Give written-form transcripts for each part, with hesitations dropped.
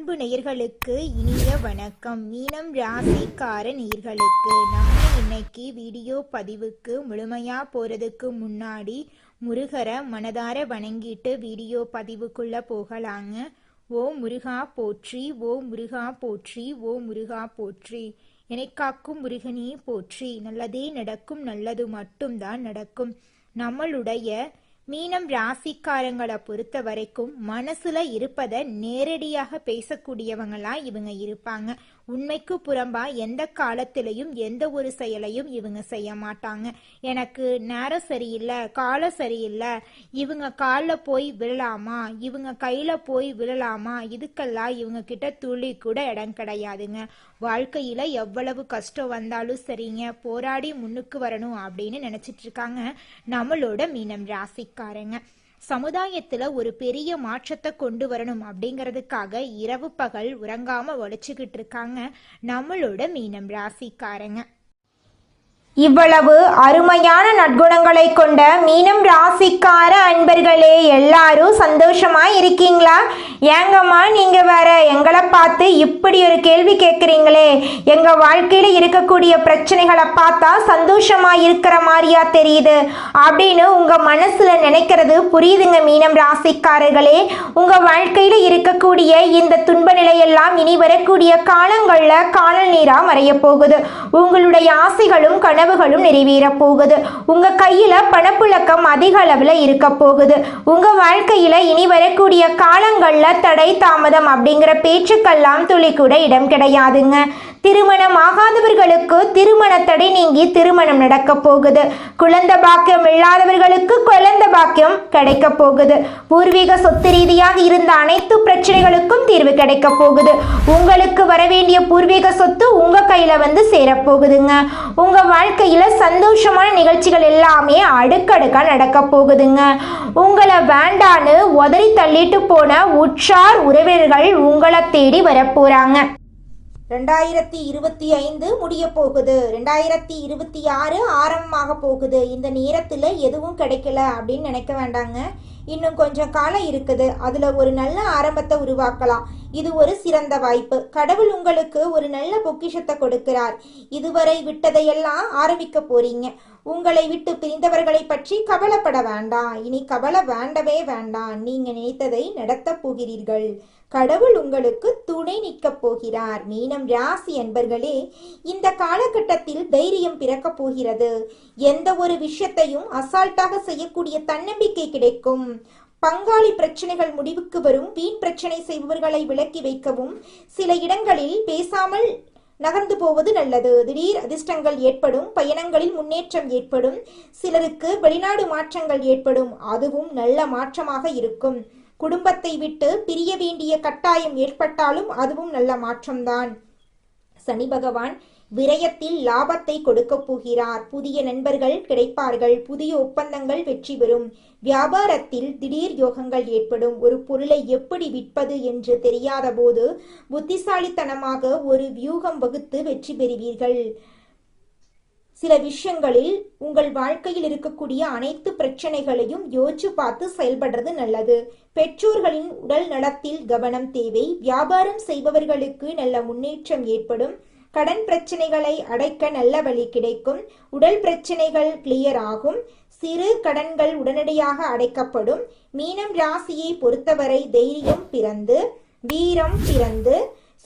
அன்பு நேயர்களுக்கு இனிய வணக்கம். மீனம் ராசிக்கார நேயர்களுக்கு நம்ம இன்னைக்கு வீடியோ பதிவுக்கு முழுமையா போறதுக்கு முன்னாடி முருகரை மனதார வணங்கிட்டு வீடியோ பதிவுக்குள்ள போகலாங்க. ஓ முருகா போற்றி, ஓ முருகா போற்றி, ஓ முருகா போற்றி. என்னை காக்கும் முருகனே போற்றி. நல்லதே நடக்கும், நல்லது மட்டும்தான் நடக்கும். நம்மளுடைய மீனம் ராசிக்காரங்களை பொறுத்த வரைக்கும் மனசுல இருப்பதை நேரடியாக பேசக்கூடியவங்களா இவங்க இருப்பாங்க. உண்மைக்கு புறம்பா எந்த காலத்திலையும் எந்த ஒரு செயலையும் இவங்க செய்ய மாட்டாங்க. எனக்கு நேரம் சரியில்லை, காலம் சரியில்லை, இவங்க காலில் போய் விழலாமா, இவங்க கையில போய் விழலாமா, இதுக்கெல்லாம் இவங்க கிட்ட துளி கூட இடம் கிடையாதுங்க. வாழ்க்கையில எவ்வளவு கஷ்டம் வந்தாலும் சரிங்க, போராடி முன்னுக்கு வரணும் அப்படின்னு நினைச்சிட்டு இருக்காங்க நம்மளோட மீனம் ராசிக்காரங்க. சமுதாயத்துல ஒரு பெரிய மாற்றத்தை கொண்டு வரணும் அப்படிங்கிறதுக்காக இரவு பகல் உறங்காம உழைச்சுக்கிட்டு இருக்காங்க நம்மளோட மீனம் ராசிக்காரங்க. இவ்வளவு அருமையான நற்குணங்களை கொண்ட மீனம் ராசிக்கார அன்பர்களே, எல்லாரும் சந்தோஷமா இருக்கீங்களா? ஏங்கம்மா நீங்க வேற எங்களை பார்த்து இப்படி ஒரு கேள்வி கேட்குறீங்களே, எங்க வாழ்க்கையில இருக்கக்கூடிய பிரச்சனைகளை பார்த்தா சந்தோஷமா இருக்கிற மாதிரியா தெரியுது அப்படின்னு உங்க மனசுல நினைக்கிறது புரியுதுங்க மீனம் ராசிக்காரர்களே. உங்க வாழ்க்கையில இருக்கக்கூடிய இந்த துன்ப நிலையெல்லாம் இனி வரக்கூடிய காலங்கள்ல காணல் நீரா மறைய போகுது. உங்களுடைய ஆசைகளும் கனவுகளும் நிறைவேற போகுது. உங்க கையில பணப்புழக்கம் அதிக அளவுல இருக்க போகுது. உங்க வாழ்க்கையில இனி வரக்கூடிய காலங்கள்ல தடை தாமதம் அப்படிங்கிற பேச்சுக்கெல்லாம் துளி கூட இடம் கிடையாதுங்க. திருமணம் ஆகாதவர்களுக்கு திருமண தடை நீங்கி திருமணம் நடக்க போகுது. குழந்தை பாக்கியம் இல்லாதவர்களுக்கு குழந்தை பாக்கியம் கிடைக்க போகுது. பூர்வீக சொத்து ரீதியாக இருந்த அனைத்து பிரச்சனைகளுக்கும் தீர்வு கிடைக்க போகுது. உங்களுக்கு வர வேண்டிய பூர்வீக சொத்து உங்க கையில வந்து சேரப்போகுதுங்க. உங்க வாழ்க்கையில சந்தோஷமான நிகழ்ச்சிகள் எல்லாமே அடுக்கடுக்கா நடக்க போகுதுங்க. உங்களை வேண்டான்னு உதறி தள்ளிட்டு போன உற்றார் உறவினர்கள் உங்களை தேடி வரப்போறாங்க. 2025 முடிய போகுது, 2026 ஆரம்பமாக போகுது. இந்த நேரத்தில் எதுவும் கிடைக்கல அப்படின்னு நினைக்க வேண்டாங்க. இன்னும் கொஞ்சம் காலம் இருக்குது, அதுல ஒரு நல்ல ஆரம்பத்தை உருவாக்கலாம். இது ஒரு சிறந்த வாய்ப்பு. கடவுள் உங்களுக்கு ஒரு நல்ல பொக்கிஷத்தை கொடுக்கிறார். இதுவரை விட்டதையெல்லாம் ஆரம்பிக்க போறீங்க. உங்களை விட்டு பிரிந்தவர்களை பற்றி கவலைப்பட வேண்டாம். இனி கவலை வேண்டவே வேண்டாம். நீங்க நினைத்ததை நடத்த போகிறீர்கள். கடவுள் உங்களுக்கு துணை நிற்க போகிறார். மீனம் ராசி என்பர்களே, இந்த காலகட்டத்தில் தைரியம் பிறக்க போகிறது. எந்த ஒரு விஷயத்தையும் அசால்ட்டாக செய்யக்கூடிய தன்னம்பிக்கை கிடைக்கும். பங்காளி பிரச்சனைகள் முடிவுக்கு வரும். வீண் பிரச்சனை செய்பவர்களை விலக்கி வைக்கவும், சில இடங்களில் பேசாமல் நகர்ந்து போவது நல்லது. திடீர் அதிர்ஷ்டங்கள் ஏற்படும். பயணங்களில் முன்னேற்றம் ஏற்படும். சிலருக்கு வெளிநாடு மாற்றங்கள் ஏற்படும். அதுவும் நல்ல மாற்றமாக இருக்கும். குடும்பத்தை விட்டு பிரிய வேண்டிய கட்டாயம் ஏற்பட்டாலும் அதுவும் நல்ல மாற்றம்தான். சனி பகவான் விரயத்தில் லாபத்தை கொடுக்க போகிறார். புதிய நண்பர்கள் கிடைப்பார்கள். புதிய ஒப்பந்தங்கள் வெற்றி பெறும். வியாபாரத்தில் திடீர் யோகங்கள் ஏற்படும். ஒரு பொருளை எப்படி விற்பது என்று தெரியாத போது புத்திசாலித்தனமாக ஒரு வியூகம் வகுத்து வெற்றி பெறுவீர்கள். சில விஷயங்களில் உங்கள் வாழ்க்கையில் இருக்கக்கூடிய அனைத்து பிரச்சனைகளையும் யோசிச்சு பார்த்து செயல்படுறது நல்லது. பெற்றோர்களின் உடல் நலத்தில் கவனம் தேவை. வியாபாரம் செய்பவர்களுக்கு நல்ல முன்னேற்றம் ஏற்படும். கடன் பிரச்சனைகளை அடைக்க நல்ல வழி கிடைக்கும். உடல் பிரச்சனைகள் கிளியர் ஆகும். சிறு கடன்கள் உடனடியாக அடைக்கப்படும். மீனம் ராசியை பொறுத்தவரை தைரியம் பிறந்து வீரம் பிறந்து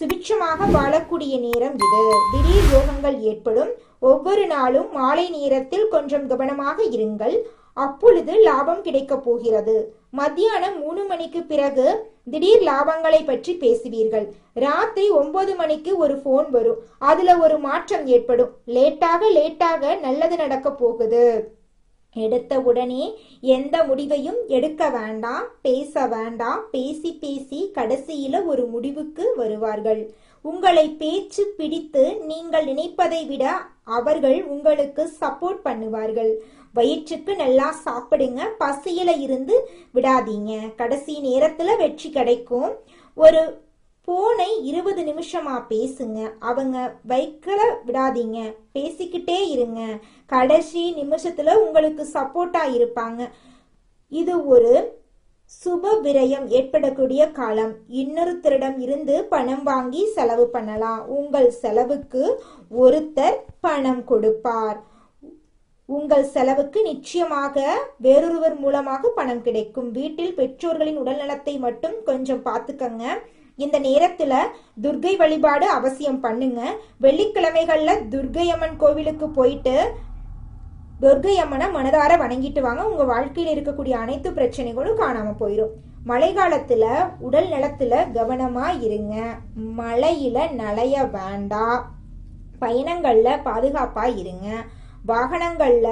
சுபிட்சமாக வாழக்கூடிய நேரம் இது. திடீர் யோகங்கள் ஏற்படும். ஒவ்வொரு நாளும் மாலை நேரத்தில் கொஞ்சம் கவனமாக இருங்கள். அப்பொழுது லாபம் கிடைக்க போகிறது. மத்தியானம் 3 மணிக்கு பிறகு திடீர் லாபங்களை பற்றி பேசுவீர்கள். ராத்திரி 9 மணிக்கு ஒரு போன் வரும். அதுல ஒரு மாற்றம் ஏற்படும். லேட்டாக நல்லது நடக்க போகுது. எடுத்த உடனே எந்த முடிவையும் எடுக்க வேண்டாம். பேச வேண்டாம். பேசி கடைசியில ஒரு முடிவுக்கு வருவார்கள். உங்களை பேச்சு பிடித்து நீங்கள் நினைப்பதை விட அவர்கள் உங்களுக்கு சப்போர்ட் பண்ணுவார்கள். வயிற்றுக்கு நல்லா சாப்பிடுங்க. பசியில இருந்து விடாதீங்க. கடைசி நேரத்துல வெற்றி கிடைக்கும். ஒரு போனை 20 நிமிஷமா பேசுங்க. அவங்க வைக்கல விடாதீங்க. பேசிக்கிட்டே இருங்க. கடைசி நிமிஷத்துல உங்களுக்கு சப்போர்ட்டா இருப்பாங்க. இது ஒரு சுப விரயம் ஏற்படக்கூடிய காலம். இன்னொருத்தரிடம் இருந்து பணம் வாங்கி செலவு பண்ணலாம். உங்கள் செலவுக்கு ஒருத்தர் பணம் கொடுப்பார். உங்கள் செலவுக்கு நிச்சயமாக வேறொருவர் மூலமாக பணம் கிடைக்கும். வீட்டில் பெற்றோர்களின் உடல்நலத்தை மட்டும் கொஞ்சம் பார்த்துக்கங்க. இந்த நேரத்துல துர்க்கை வழிபாடு அவசியம் பண்ணுங்க. வெள்ளிக்கிழமைகள்ல துர்க்கை அம்மன் கோவிலுக்கு போயிட்டு துர்க்கை அம்மனை மனதார வணங்கிட்டு வாங்க. உங்க வாழ்க்கையில் இருக்கக்கூடிய அனைத்து பிரச்சனைகளும் காணாம போயிடும். மழை காலத்துல உடல் நலத்துல கவனமா இருங்க. மழையில நனைய வேண்டாம். பயணங்கள்ல பாதுகாப்பா இருங்க. வாகனங்கள்ல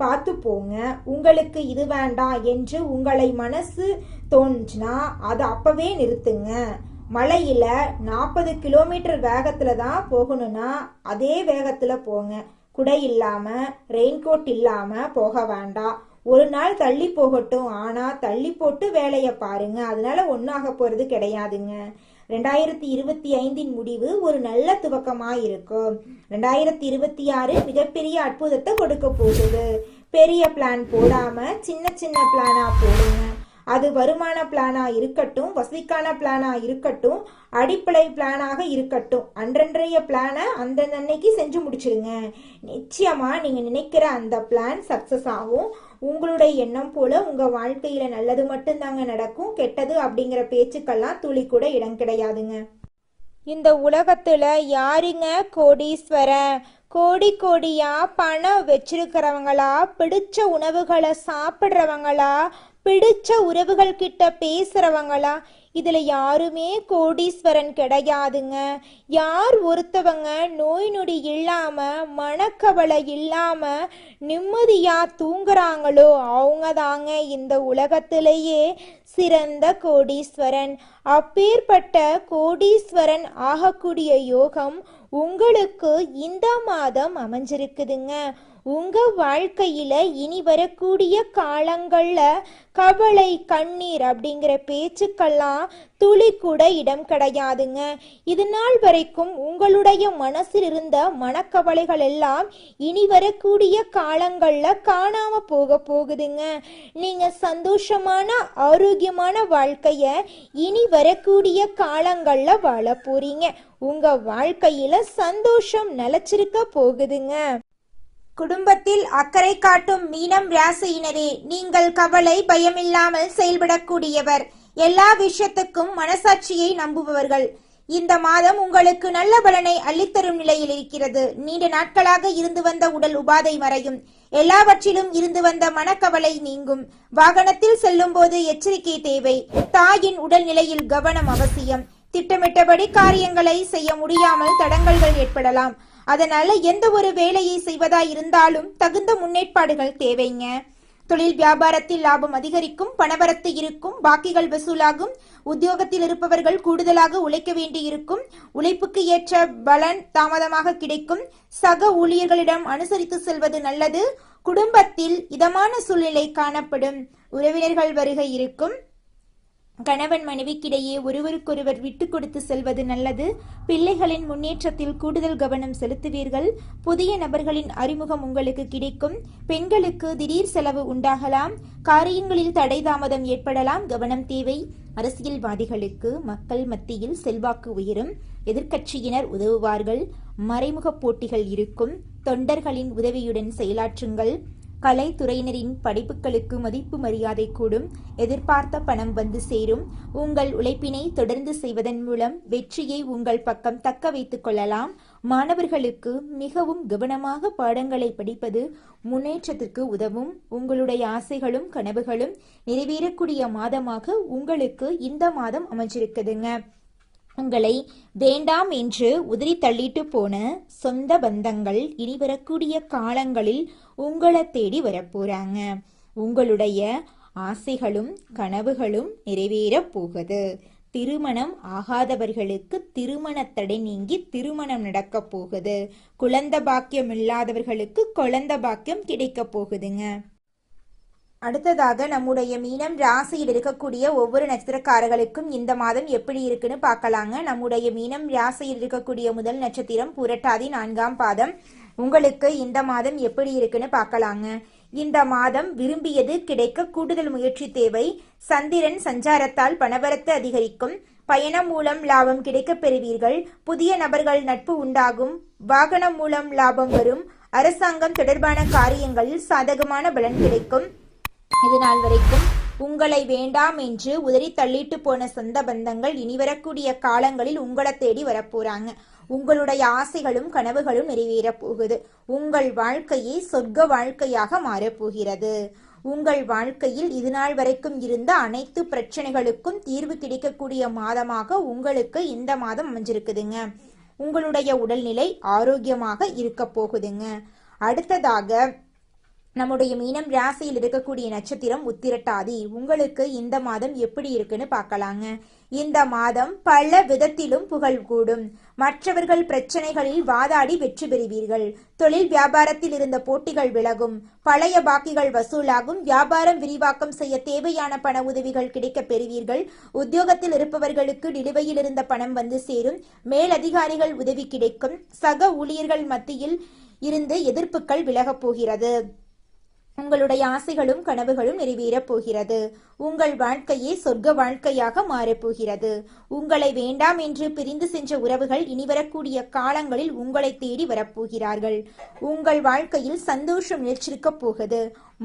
பார்த்து போங்க. உங்களுக்கு இது வேண்டாம் என்று உங்களை மனசு தோணுச்சுன்னா அதை அப்பவே நிறுத்துங்க. மழையில 40 கிலோமீட்டர் வேகத்துல தான் போகணும்னா அதே வேகத்துல போங்க. குடை இல்லாம ரெயின்கோட் இல்லாம போக வேண்டாம். ஒரு நாள் தள்ளி போகட்டும், ஆனா தள்ளி போட்டு வேலையை பாருங்க. அதனால ஒன்னாக போறது கிடையாதுங்க. 2025 முடிவு ஒரு நல்ல துவக்கமா இருக்கும். 2026 மிகப்பெரிய அற்புதத்தை கொடுக்க போகுது. பெரிய பிளான் போடாம சின்ன சின்ன பிளானா போடுங்க. அது வருமான பிளானா இருக்கட்டும், வசதிக்கான பிளானா இருக்கட்டும், அடிப்படை பிளானாக இருக்கட்டும், அன்றன்றைய பிளானை அந்தந்த அன்னைக்கு செஞ்சு முடிச்சிருங்க. நிச்சயமா நீங்க நினைக்கிற அந்த பிளான் சக்சஸ் ஆகும். உங்களுடைய எண்ணம் போல உங்க வாழ்க்கையில நல்லது மட்டும்தாங்க நடக்கும். கெட்டது அப்படிங்கிற பேச்சுக்கெல்லாம் துளி கூட இடம் கிடையாதுங்க. இந்த உலகத்துல யாருங்க கோடீஸ்வரன்? கோடி கோடியா பணம் வச்சிருக்கிறவங்களா, பிடிச்ச உணவுகளை சாப்பிட்றவங்களா, பிடிச்ச உறவுகள் கிட்ட பேசுறவங்களா? இதுல யாருமே கோடீஸ்வரன் கிடையாதுங்க. யார் ஒருத்தவங்க நோய் நொடி இல்லாம மனக்கவலை இல்லாம நிம்மதியா தூங்குறாங்களோ அவங்க தாங்க இந்த உலகத்திலேயே சிறந்த கோடீஸ்வரன். அப்பேற்பட்ட கோடீஸ்வரன் ஆகக்கூடிய யோகம் உங்களுக்கு இந்த மாதம் அமைஞ்சிருக்குதுங்க. உங்க வாழ்க்கையில இனி வரக்கூடிய காலங்கள்ல கவலை கண்ணீர் அப்படிங்கிற பேச்சுக்கெல்லாம் துளி கூட இடம் கிடையாதுங்க. இது நாள் வரைக்கும் உங்களுடைய மனசில் இருந்த மனக்கவலைகள் எல்லாம் இனி வரக்கூடிய காலங்கள்ல காணாம போகுதுங்க. நீங்க சந்தோஷமான ஆரோக்கியமான வாழ்க்கைய இனி வரக்கூடிய காலங்கள்ல வாழ போறீங்க. உங்க வாழ்க்கையில சந்தோஷம் நிலைச்சிருக்க போகுதுங்க. குடும்பத்தில் அக்கறை காட்டும் மீனம் ராசியினரே, நீங்கள் கவலை பயமில்லாமல் செயல்படக்கூடியவர். எல்லா விஷயத்துக்கும் மனசாட்சியை நம்புபவர்கள். இந்த மாதம் உங்களுக்கு நல்ல பலனை அள்ளித்தரும் நிலையில் இருக்கிறது. நீண்ட நாட்களாக இருந்து வந்த உடல் உபாதை மறையும். எல்லாவற்றிலும் இருந்து வந்த மனக்கவலை நீங்கும். வாகனத்தில் செல்லும் போது எச்சரிக்கை தேவை. தாயின் உடல்நிலையில் கவனம் அவசியம். திட்டமிட்டபடி காரியங்களை செய்ய முடியாமல் தடங்கல்கள் ஏற்படலாம். அதனால எந்த ஒரு வேலையை செய்வதா இருந்தாலும் தகுந்த முன்னேற்பாடுகள் தேவைங்க. தொழில் வியாபாரத்தில் லாபம் அதிகரிக்கும். பணவரத்து இருக்கும். பாக்கிகள் வசூலாகும். உத்தியோகத்தில் இருப்பவர்கள் கூடுதலாக உழைக்க வேண்டி இருக்கும். உழைப்புக்கு ஏற்ற பலன் தாமதமாக கிடைக்கும். சக ஊழியர்களிடம் அனுசரித்து செல்வது நல்லது. குடும்பத்தில் இதமான சூழ்நிலை காணப்படும். உறவினர்கள் வருகை இருக்கும். கணவன் மனைவிக்கிடையே ஒருவருக்கொருவர் விட்டு கொடுத்து செல்வது நல்லது. பிள்ளைகளின் முன்னேற்றத்தில் கூடுதல் கவனம் செலுத்துவீர்கள். புதிய நபர்களின் அறிமுகம் உங்களுக்கு கிடைக்கும். பெண்களுக்கு திடீர் செலவு உண்டாகலாம். காரியங்களில் தடை தாமதம் ஏற்படலாம். கவனம் தேவை. அரசியல்வாதிகளுக்கு மக்கள் மத்தியில் செல்வாக்கு உயரும். எதிர்க்கட்சியினர் உதவுவார்கள். மறைமுக போட்டிகள் இருக்கும். தொண்டர்களின் உதவியுடன் செயலாற்றுங்கள். கலைத்துறையினரின் படைப்புகளுக்கு மதிப்பு மரியாதை கூடும். எதிர்பார்த்த பணம் வந்து சேரும். உங்கள் உழைப்பினை தொடர்ந்து செய்வதன் மூலம் வெற்றியை உங்கள் பக்கம் தக்க வைத்துக் கொள்ளலாம். மாணவர்களுக்கு மிகவும் கவனமாக பாடங்களை படிப்பது முன்னேற்றத்திற்கு உதவும். உங்களுடைய ஆசைகளும் கனவுகளும் நிறைவேறக்கூடிய மாதமாக உங்களுக்கு இந்த மாதம் அமைஞ்சிருக்குதுங்க. உங்களை வேண்டாம் என்று உதறி தள்ளிட்டு போன சொந்த பந்தங்கள் இனி வரக்கூடிய காலங்களில் உங்களை தேடி வரப்போறாங்க. உங்களுடைய ஆசைகளும் கனவுகளும் நிறைவேற போகுது. திருமணம் ஆகாதவர்களுக்கு திருமண தடை நீங்கி திருமணம் நடக்க போகுது. குழந்தை பாக்கியம் இல்லாதவர்களுக்கு குழந்தை பாக்கியம் கிடைக்க போகுதுங்க. அடுத்ததாக நம்முடைய மீனம் ராசியில் இருக்கக்கூடிய ஒவ்வொரு நட்சத்திரக்காரர்களுக்கும் இந்த மாதம் எப்படி இருக்குன்னு பார்க்கலாங்க. நம்முடைய மீனம் ராசியில் இருக்கக்கூடிய முதல் நட்சத்திரம் புரட்டாதி 4ஆம் பாதம். உங்களுக்கு இந்த மாதம் எப்படி இருக்குன்னு பார்க்கலாங்க. இந்த மாதம் விரும்பியது கிடைக்க கூடுதல் முயற்சி தேவை. சந்திரன் சஞ்சாரத்தால் பணவரத்து அதிகரிக்கும். பயணம் மூலம் லாபம் கிடைக்கப் பெறுவீர்கள். புதிய நபர்கள் நட்பு உண்டாகும். வாகனம் மூலம் லாபம் வரும். அரசாங்கம் தொடர்பான காரியங்களில் சாதகமான பலன் கிடைக்கும். இது நாள் வரைக்கும் உங்களை வேண்டாம் என்று உதறி தள்ளிட்டு போன சொந்த பந்தங்கள் இனி வரக்கூடிய காலங்களில் உங்களை தேடி வரப்போறாங்க. உங்களுடைய ஆசைகளும் கனவுகளும் நிறைவேறப் போகுது. உங்கள் வாழ்க்கையை சொர்க்க வாழ்க்கையாக மாறப்போகிறது. உங்கள் வாழ்க்கையில் இதுநாள் வரைக்கும் இருந்த அனைத்து பிரச்சனைகளுக்கும் தீர்வு கிடைக்கக்கூடிய மாதமாக உங்களுக்கு இந்த மாதம் அமைஞ்சிருக்குதுங்க. உங்களுடைய உடல்நிலை ஆரோக்கியமாக இருக்க போகுதுங்க. அடுத்ததாக நம்முடைய மீனம் ராசியில் இருக்கக்கூடிய நட்சத்திரம் உத்திரட்டாதி. உங்களுக்கு இந்த மாதம் எப்படி இருக்குன்னு பார்க்கலாங்க. இந்த மாதம் பல விதத்திலும் புகழ் கூடும். மற்றவர்கள் பிரச்சனைகளில் வாதாடி வெற்றி பெறுவீர்கள். தொழில் வியாபாரத்தில் இருந்த போட்டிகள் விலகும். பழைய பாக்கிகள் வசூலாகும். வியாபாரம் விரிவாக்கம் செய்ய தேவையான பண உதவிகள் கிடைக்க பெறுவீர்கள். உத்தியோகத்தில் இருப்பவர்களுக்கு நிலுவையில் இருந்த பணம் வந்து சேரும். மேலதிகாரிகள் உதவி கிடைக்கும். சக ஊழியர்கள் மத்தியில் இருந்து எதிர்ப்புகள் விலகப் போகிறது. உங்களுடைய ஆசைகளும் கனவுகளும் நிறைவேறப் போகிறது. உங்கள் வாழ்க்கையே சொர்க்க வாழ்க்கையாக மாறப்போகிறது. உங்களை வேண்டாம் என்று பிரிந்து சென்ற உறவுகள் இனிவரக்கூடிய காலங்களில் உங்களை தேடி வரப்போகிறார்கள். உங்கள் வாழ்க்கையில் சந்தோஷம் நிலைச்சிருக்கப் போகுது.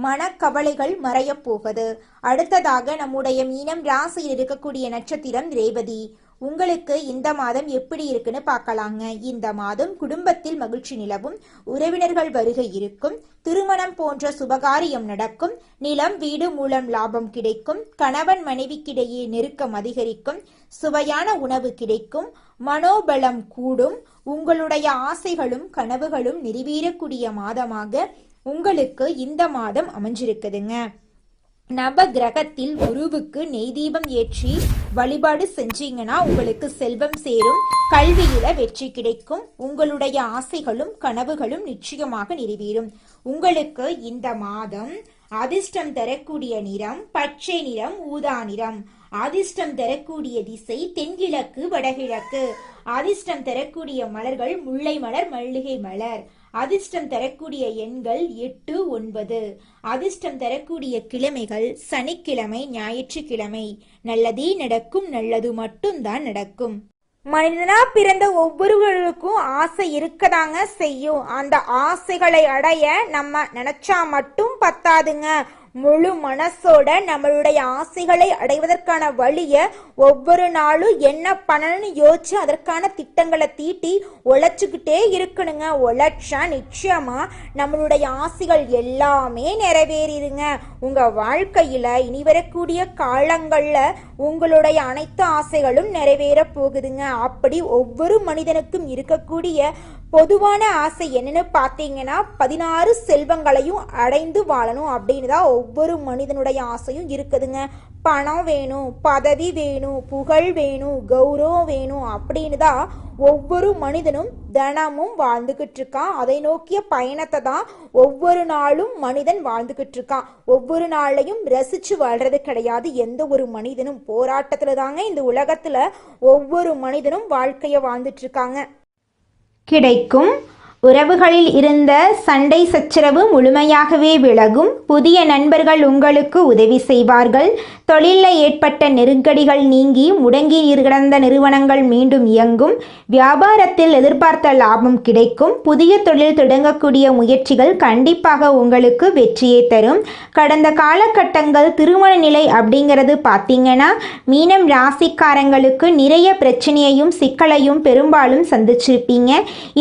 மனக்கவலைகள் மறையப் போகுது. அடுத்ததாக நம்முடைய மீனம் ராசியில் இருக்கக்கூடிய நட்சத்திரம் ரேவதி. உங்களுக்கு இந்த மாதம் எப்படி இருக்குன்னு பார்க்கலாங்க. இந்த மாதம் குடும்பத்தில் மகிழ்ச்சி நிலவும். உறவினர்கள் வருகை இருக்கும். திருமணம் போன்ற சுபகாரியம் நடக்கும். நிலம் வீடு மூலம் லாபம் கிடைக்கும். கணவன் மனைவிக்கிடையே நெருக்கம் அதிகரிக்கும். சுவையான உணவு கிடைக்கும். மனோபலம் கூடும். உங்களுடைய ஆசைகளும் கனவுகளும் நிறைவேறக்கூடிய மாதமாக உங்களுக்கு இந்த மாதம் அமைஞ்சிருக்குதுங்க. நவ கிரகத்தில் குருவுக்கு நெய் தீபம் ஏற்றி வழிபாடு செஞ்சீங்கன்னா உங்களுக்கு செல்வம் சேரும். கல்வியில வெற்றி கிடைக்கும். உங்களுடைய ஆசைகளும் கனவுகளும் நிச்சயமாக நிறைவேறும். உங்களுக்கு இந்த மாதம் அதிர்ஷ்டம் தரக்கூடிய நிறம் பச்சை நிறம், ஊதா நிறம். அதிர்ஷ்டம் தரக்கூடிய திசை தென்கிழக்கு, வடகிழக்கு. அதிர்ஷ்டம் தரக்கூடிய மலர்கள் முல்லை மலர், மல்லிகை மலர். அதிர்ஷ்டம் தரக்கூடிய எண்கள் 8, 9. அதிர்ஷ்டம் தரக்கூடிய கிழமைகள் சனிக்கிழமை, ஞாயிற்றுக்கிழமை. நல்லதே நடக்கும். நல்லது மட்டும்தான் நடக்கும். மனிதனா பிறந்த ஒவ்வொருவருக்கும் ஆசை இருக்கதாங்க செய்யும். அந்த ஆசைகளை அடைய நம்ம நினைச்சா மட்டும் பத்தாதுங்க. முழு மனசோட நம்மளுடைய ஆசைகளை அடைவதற்கான வழியை ஒவ்வொரு நாளும் என்ன பண்ணணும்னு யோசிச்சு அதற்கான திட்டங்களை தீட்டி உழைச்சிக்கிட்டே இருக்கணுங்க. உழைச்சா நிச்சயமா நம்மளுடைய ஆசைகள் எல்லாமே நிறைவேறிடுங்க. உங்க வாழ்க்கையில இனி வரக்கூடிய காலங்கள்ல உங்களுடைய அனைத்து ஆசைகளும் நிறைவேற போகுதுங்க. அப்படி ஒவ்வொரு மனிதனுக்கும் இருக்கக்கூடிய பொதுவான ஆசை என்னன்னு பார்த்தீங்கன்னா 16 செல்வங்களையும் அடைந்து வாழணும் அப்படின்னு தான் ஒவ்வொரு மனிதனுடைய ஆசையும் இருக்குதுங்க. பணம் வேணும், பதவி வேணும், புகழ் வேணும், கௌரவம் வேணும் அப்படின்னு தான் ஒவ்வொரு மனிதனும் தினமும் வாழ்ந்துகிட்டு இருக்கான். அதை நோக்கிய பயணத்தை தான் ஒவ்வொரு நாளும் மனிதன் வாழ்ந்துகிட்டு இருக்கான். ஒவ்வொரு நாளையும் ரசிச்சு வாழ்றது கிடையாது. எந்த ஒரு மனிதனும் போராட்டத்துல தாங்க இந்த உலகத்துல ஒவ்வொரு மனிதனும் வாழ்க்கைய வாழ்ந்துட்டு இருக்காங்க. கிடைக்கும். உறவுகளில் இருந்த சண்டை சச்சரவு முழுமையாகவே விலகும். புதிய நண்பர்கள் உங்களுக்கு உதவி செய்வார்கள். தொழிலில் ஏற்பட்ட நெருக்கடிகள் நீங்கி முடங்கி கிடந்த நிறுவனங்கள் மீண்டும் இயங்கும். வியாபாரத்தில் எதிர்பார்த்த லாபம் கிடைக்கும். புதிய தொழில் தொடங்கக்கூடிய முயற்சிகள் கண்டிப்பாக உங்களுக்கு வெற்றியை தரும். கடந்த காலகட்டங்கள் திருமண நிலை அப்படிங்கிறது பார்த்தீங்கன்னா மீனம் ராசிக்காரங்களுக்கு நிறைய பிரச்சனையையும் சிக்கலையும் பெரும்பாலும் சந்திச்சிருப்பீங்க.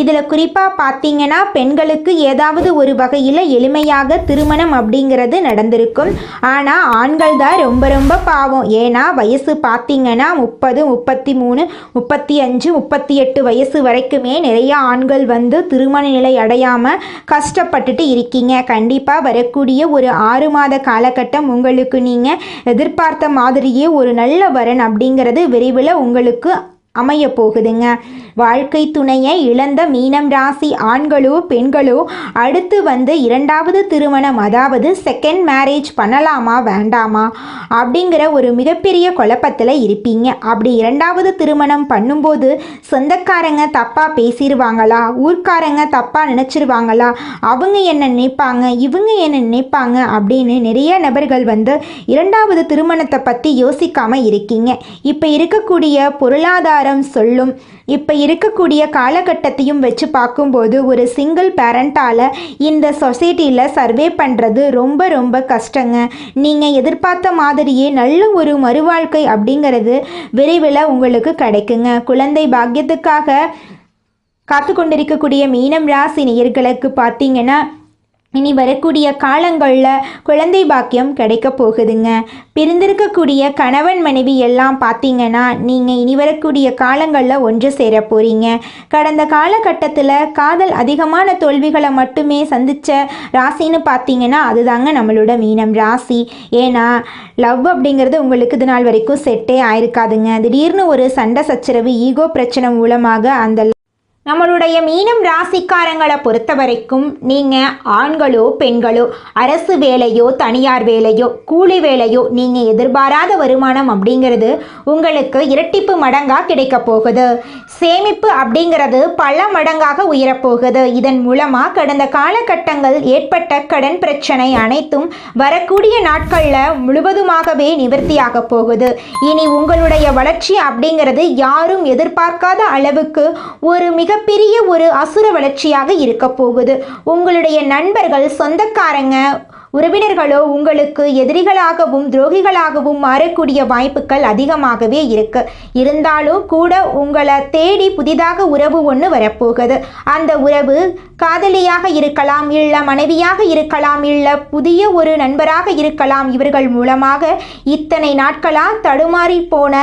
இதில் குறிப்பாக பார்த்தீங்கன்னா பெண்களுக்கு ஏதாவது ஒரு வகையில் எளிமையாக திருமணம் அப்படிங்கிறது நடந்திருக்கும். ஆனால் ஆண்கள் தான் ரொம்ப ரொம்ப பாவம். ஏன்னா வயசு பார்த்தீங்கன்னா 30, 33, 35, 38 வயசு வரைக்குமே நிறைய ஆண்கள் வந்து திருமண நிலை அடையாமல் கஷ்டப்பட்டுட்டு இருக்கீங்க. கண்டிப்பாக வரக்கூடிய ஒரு 6 மாத காலகட்டம் உங்களுக்கு நீங்கள் எதிர்பார்த்த மாதிரியே ஒரு நல்ல வரன் அப்படிங்கிறது விரைவில் உங்களுக்கு அமைய போகுதுங்க. வாழ்க்கை துணையை இழந்த மீனம் ராசி ஆண்களோ பெண்களோ அடுத்து இரண்டாவது திருமணம், அதாவது செகண்ட் மேரேஜ் பண்ணலாமா வேண்டாமா அப்படிங்கிற ஒரு மிகப்பெரிய குழப்பத்தில் இருப்பீங்க. அப்படி இரண்டாவது திருமணம் பண்ணும்போது சொந்தக்காரங்க தப்பாக பேசிடுவாங்களா, ஊர்க்காரங்க தப்பாக நினச்சிருவாங்களா, அவங்க என்ன நினைப்பாங்க, இவங்க என்ன நினைப்பாங்க அப்படின்னு நிறைய நபர்கள் இரண்டாவது திருமணத்தை பற்றி யோசிக்காமல் இருக்கீங்க. இப்போ இருக்கக்கூடிய பொருளாதாரம் சொல்லும், இப்போ இருக்கக்கூடிய காலகட்டத்தையும் வச்சு பார்க்கும்போது ஒரு சிங்கிள் பேரண்டால் இந்த சொசைட்டியில் சர்வே பண்ணுறது ரொம்ப ரொம்ப கஷ்டங்க. நீங்கள் எதிர்பார்த்த மாதிரியே நல்ல ஒரு மறுவாழ்க்கை அப்படிங்கிறது விரைவில் உங்களுக்கு கிடைக்குங்க. குழந்தை பாக்கியத்துக்காக காத்து கொண்டிருக்கக்கூடிய மீனம் ராசி நேயர்களுக்கு பார்த்தீங்கன்னா இனி வரக்கூடிய காலங்களில் குழந்தை பாக்கியம் கிடைக்க போகுதுங்க. பிரிந்திருக்கக்கூடிய கணவன் மனைவி எல்லாம் பார்த்தீங்கன்னா நீங்கள் இனி வரக்கூடிய காலங்களில் ஒன்று சேர போகிறீங்க. கடந்த காலகட்டத்தில் காதல் அதிகமான தோல்விகளை மட்டுமே சந்தித்த ராசின்னு பார்த்தீங்கன்னா அதுதாங்க நம்மளோட மீனம் ராசி. ஏன்னா லவ் அப்படிங்கிறது உங்களுக்கு இது நாள் வரைக்கும் செட்டே ஆயிருக்காதுங்க. திடீர்னு ஒரு சண்டை சச்சரவு, ஈகோ பிரச்சனை மூலமாக அந்த நம்மளுடைய மீனம் ராசிக்காரங்களை பொறுத்த வரைக்கும் நீங்கள் ஆண்களோ பெண்களோ அரசு வேலையோ தனியார் வேலையோ கூலி வேலையோ நீங்கள் எதிர்பாராத வருமானம் அப்படிங்கிறது உங்களுக்கு இரட்டிப்பு மடங்காக கிடைக்க போகுது. சேமிப்பு அப்படிங்கிறது பல மடங்காக உயரப்போகுது. இதன் மூலமாக கடந்த காலகட்டங்கள் ஏற்பட்ட கடன் பிரச்சனை அனைத்தும் வரக்கூடிய நாட்களில் முழுவதுமாகவே நிவர்த்தியாக போகுது. இனி உங்களுடைய வளர்ச்சி அப்படிங்கிறது யாரும் எதிர்பார்க்காத அளவுக்கு ஒரு மிகப்பெரிய ஒரு அசுர வளர்ச்சியாக இருக்க போகுது. உங்களுடைய நண்பர்கள், சொந்தக்காரங்க, உறவினர்களோ உங்களுக்கு எதிரிகளாகவும் துரோகிகளாகவும் மாறக்கூடிய வாய்ப்புகள் அதிகமாகவே இருக்கு. இருந்தாலும் கூட உங்களை தேடி புதிதாக உறவு ஒன்று வரப்போகுது. அந்த உறவு காதலியாக இருக்கலாம், இல்லை மனைவியாக இருக்கலாம், இல்லை புதிய ஒரு நண்பராக இருக்கலாம். இவர்கள் மூலமாக இத்தனை நாட்களாக தடுமாறி போன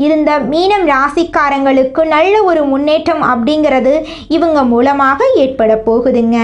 இருந்த மீனம் ராசிக்காரங்களுக்கு நல்ல ஒரு முன்னேற்றம் அப்படிங்கிறது இவங்க மூலமாக ஏற்பட போகுதுங்க.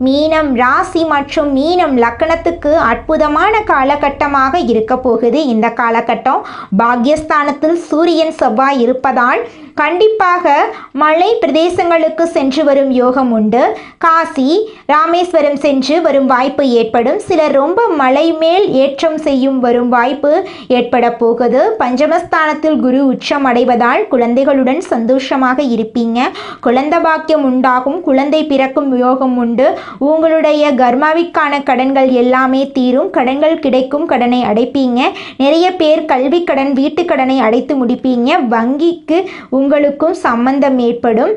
மீனம் ராசி மற்றும் மீனம் லக்னத்துக்கு அற்புதமான காலகட்டமாக இருக்க போகுது. இந்த காலகட்டம் பாக்யஸ்தானத்தில் சூரியன் செவ்வாய் இருப்பதால் கண்டிப்பாக மலை பிரதேசங்களுக்கு சென்று வரும் யோகம் உண்டு. காசி, ராமேஸ்வரம் சென்று வரும் வாய்ப்பு ஏற்படும். சிலர் ரொம்ப மலை மேல் ஏற்றம் செய்யும் வரும் வாய்ப்பு ஏற்பட போகுது. பஞ்சமஸ்தானத்தில் குரு உச்சம் அடைவதால் குழந்தைகளுடன் சந்தோஷமாக இருப்பீங்க. குழந்தை பாக்கியம் உண்டாகும், குழந்தை பிறக்கும் யோகம் உண்டு. உங்களுடைய கர்மாவிற்கான கடன்கள் எல்லாமே தீரும், கடன்கள் கிடைக்கும், கடனை அடைப்பீங்க. நிறைய பேர் கல்வி கடன், வீட்டு கடனை அடைத்து முடிப்பீங்க. வங்கிக்கு உங்களுக்கும் சம்பந்தம் ஏற்படும்.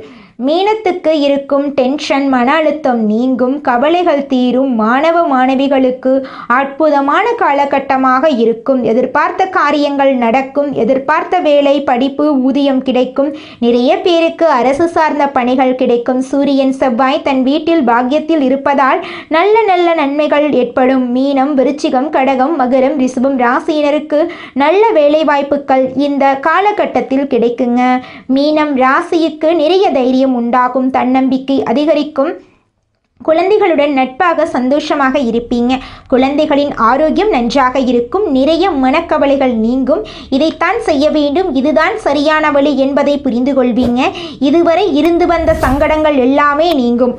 மீனத்துக்கு இருக்கும் டென்ஷன், மன அழுத்தம் நீங்கும், கவலைகள் தீரும். மாணவ மாணவிகளுக்கு அற்புதமான காலகட்டமாக இருக்கும். எதிர்பார்த்த காரியங்கள் நடக்கும். எதிர்பார்த்த வேலை, படிப்பு, ஊதியம் கிடைக்கும். நிறைய பேருக்கு அரசு சார்ந்த பணிகள் கிடைக்கும். சூரியன் செவ்வாய் தன் வீட்டில் பாக்கியத்தில் இருப்பதால் நல்ல நல்ல நன்மைகள் ஏற்படும். மீனம், விருச்சிகம், கடகம், மகரம், ரிஷபம் ராசியினருக்கு நல்ல வேலை வாய்ப்புகள் இந்த காலகட்டத்தில் கிடைக்குங்க. மீனம் ராசிக்கு நிறைய தைரியம் உண்டாகும், தன்னம்பிக்கை அதிகரிக்கும். குழந்தைகளுடன் நட்பாக சந்தோஷமாக இருப்பீங்க. குழந்தைகளின் ஆரோக்கியம் நன்றாக இருக்கும். நிறைய மனக்கவலைகள் நீங்கும். இதைத்தான் செய்ய வேண்டும், இதுதான் சரியான வழி என்பதை புரிந்து கொள்வீங்க. இதுவரை இருந்து வந்த சங்கடங்கள் எல்லாமே நீங்கும்.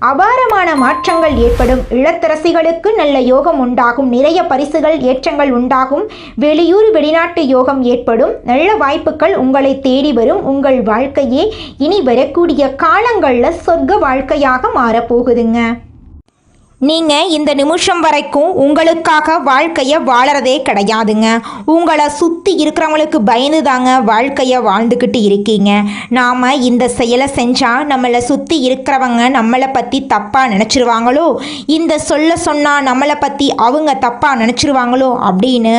அபாரமான மாற்றங்கள் ஏற்படும். இளத்தரசிகளுக்கு நல்ல யோகம் உண்டாகும். நிறைய பரிசுகள், ஏற்றங்கள் உண்டாகும். வெளியூர் வெளிநாட்டு யோகம் ஏற்படும். நல்ல வாய்ப்புகள் உங்களை தேடி வரும். உங்கள் வாழ்க்கையே இனி வரக்கூடிய காலங்களில் சொர்க்க வாழ்க்கையாக மாறப்போகுது. நீங்கள் இந்த நிமிஷம் வரைக்கும் உங்களுக்காக வாழ்க்கையை வாழறதே கிடையாதுங்க. உங்களை சுற்றி இருக்கிறவங்களுக்கு பயந்து தாங்க வாழ்க்கையை வாழ்ந்துக்கிட்டு இருக்கீங்க. நாம் இந்த செயலை செஞ்சால் நம்மளை சுற்றி இருக்கிறவங்க நம்மளை பற்றி தப்பாக நினச்சிருவாங்களோ, இந்த சொன்னால் நம்மளை பற்றி அவங்க தப்பாக நினச்சிருவாங்களோ அப்படின்னு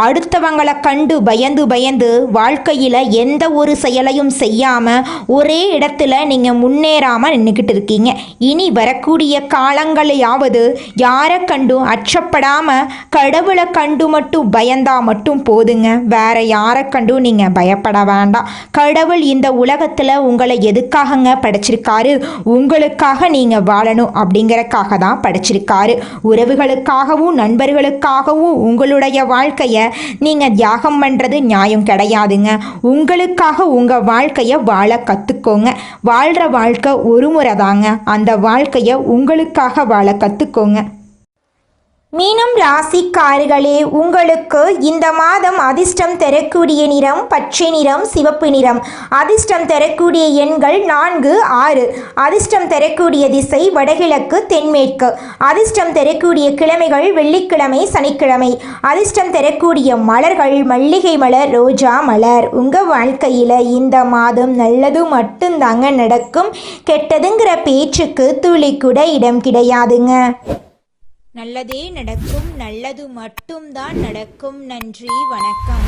அடுத்தவங்களை கண்டு பயந்து பயந்து வாழ்க்கையில் எந்த ஒரு செயலையும் செய்யாமல் ஒரே இடத்துல நீங்கள் முன்னேறாமல் நின்றுக்கிட்டு இருக்கீங்க. இனி வரக்கூடிய காலங்களையாவது அதாவது யாரை கண்டும் அச்சப்படாமல் கடவுளை கண்டு மட்டும் பயந்தா மட்டும் போதுங்க. வேற யாரை கண்டும் நீங்கள் பயப்பட வேண்டாம். கடவுள் இந்த உலகத்தில் உங்களை எதுக்காகங்க படைச்சிருக்காரு? உங்களுக்காக நீங்கள் வாழணும் அப்படிங்கிறக்காக தான் படைச்சிருக்காரு. உறவுகளுக்காகவும் நண்பர்களுக்காகவும் உங்களுடைய வாழ்க்கையை நீங்கள் தியாகம் பண்ணுறது நியாயம் கிடையாதுங்க. உங்களுக்காக உங்கள் வாழ்க்கையை வாழ கற்றுக்கோங்க. வாழ்கிற வாழ்க்கை ஒரு முறை தாங்க. அந்த வாழ்க்கையை உங்களுக்காக வாழ கற்றுக்கோங்க. மீனம் ராசிக்காரர்களே, உங்களுக்கு இந்த மாதம் அதிர்ஷ்டம் தரக்கூடிய நிறம் பச்சை நிறம், சிவப்பு நிறம். அதிர்ஷ்டம் தரக்கூடிய எண்கள் 4, 6. அதிர்ஷ்டம் தரக்கூடிய திசை வடகிழக்கு தென்மேற்கு. அதிர்ஷ்டம் தரக்கூடிய கிழமைகள் வெள்ளிக்கிழமை, சனிக்கிழமை. அதிர்ஷ்டம் தரக்கூடிய மலர்கள் மல்லிகை மலர், ரோஜா மலர். உங்கள் வாழ்க்கையில் இந்த மாதம் நல்லது மட்டும்தாங்க நடக்கும். கெட்டதுங்கிற பேச்சுக்கு துளி கூட இடம் கிடையாதுங்க. நல்லதே நடக்கும். நல்லது மட்டும்தான் நடக்கும். நன்றி, வணக்கம்.